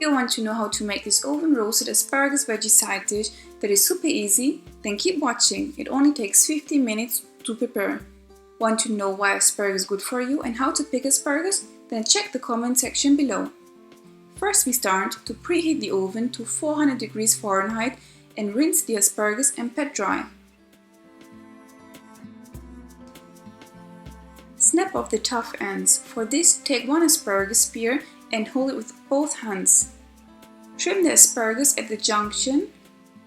you want to know how to make this oven roasted asparagus veggie side dish that is super easy, then keep watching. It only takes 15 minutes to prepare. Want to know why asparagus is good for you and how to pick asparagus? Then check the comment section below. First we start to preheat the oven to 400 degrees Fahrenheit and rinse the asparagus and pat dry. Snap off the tough ends. For this, take one asparagus spear and hold it with both hands. Trim the asparagus at the junction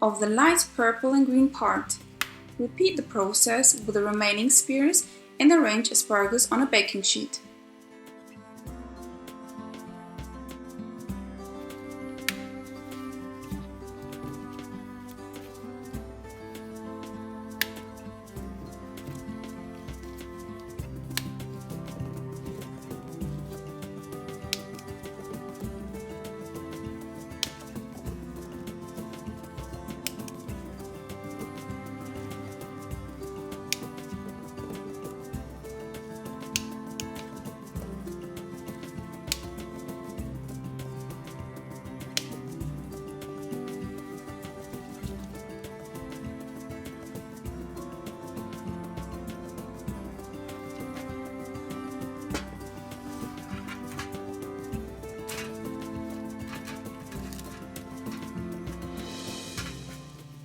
of the light purple and green part. Repeat the process with the remaining spears and arrange asparagus on a baking sheet.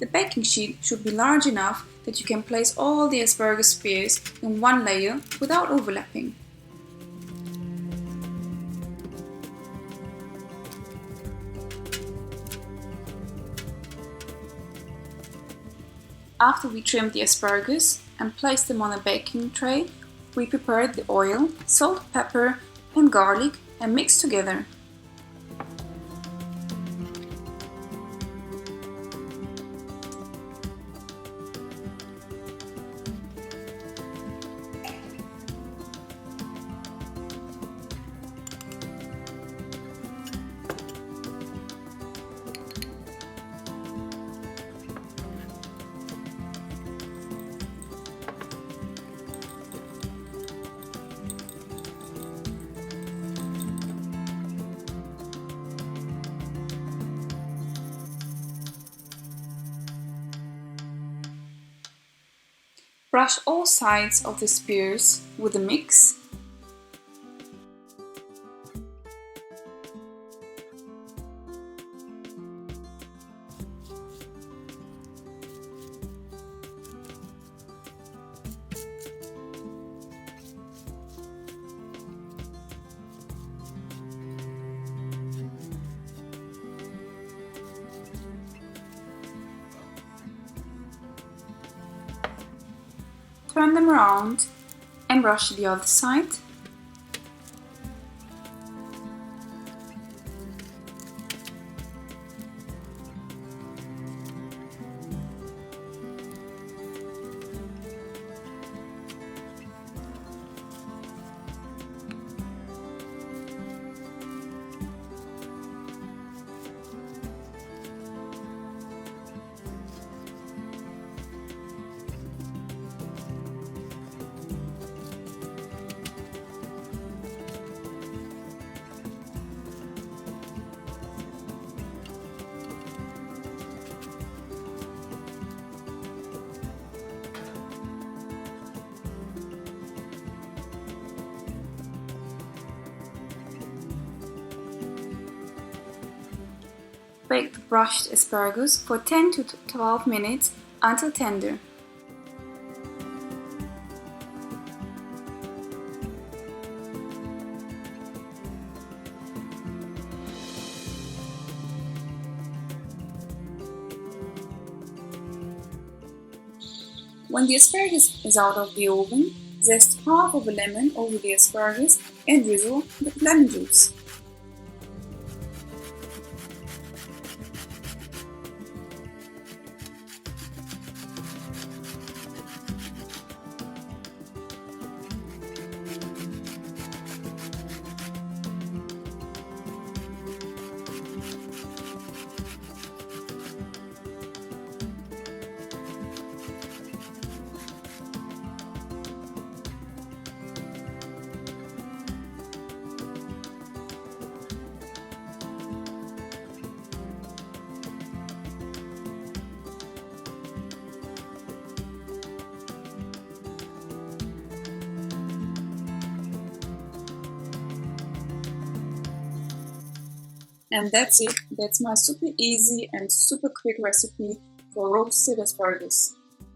The baking sheet should be large enough that you can place all the asparagus spears in one layer without overlapping. After we trimmed the asparagus and placed them on a baking tray, we prepared the oil, salt, pepper and garlic and mixed together. Brush all sides of the spears with the mix. Turn them around and brush the other side. Bake the brushed asparagus for 10 to 12 minutes until tender. When the asparagus is out of the oven, zest half of a lemon over the asparagus and drizzle with lemon juice. And that's it. That's my super easy and super quick recipe for roasted asparagus.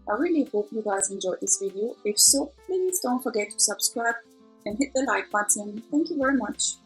I really hope you guys enjoyed this video. If so, please don't forget to subscribe and hit the like button. Thank you very much.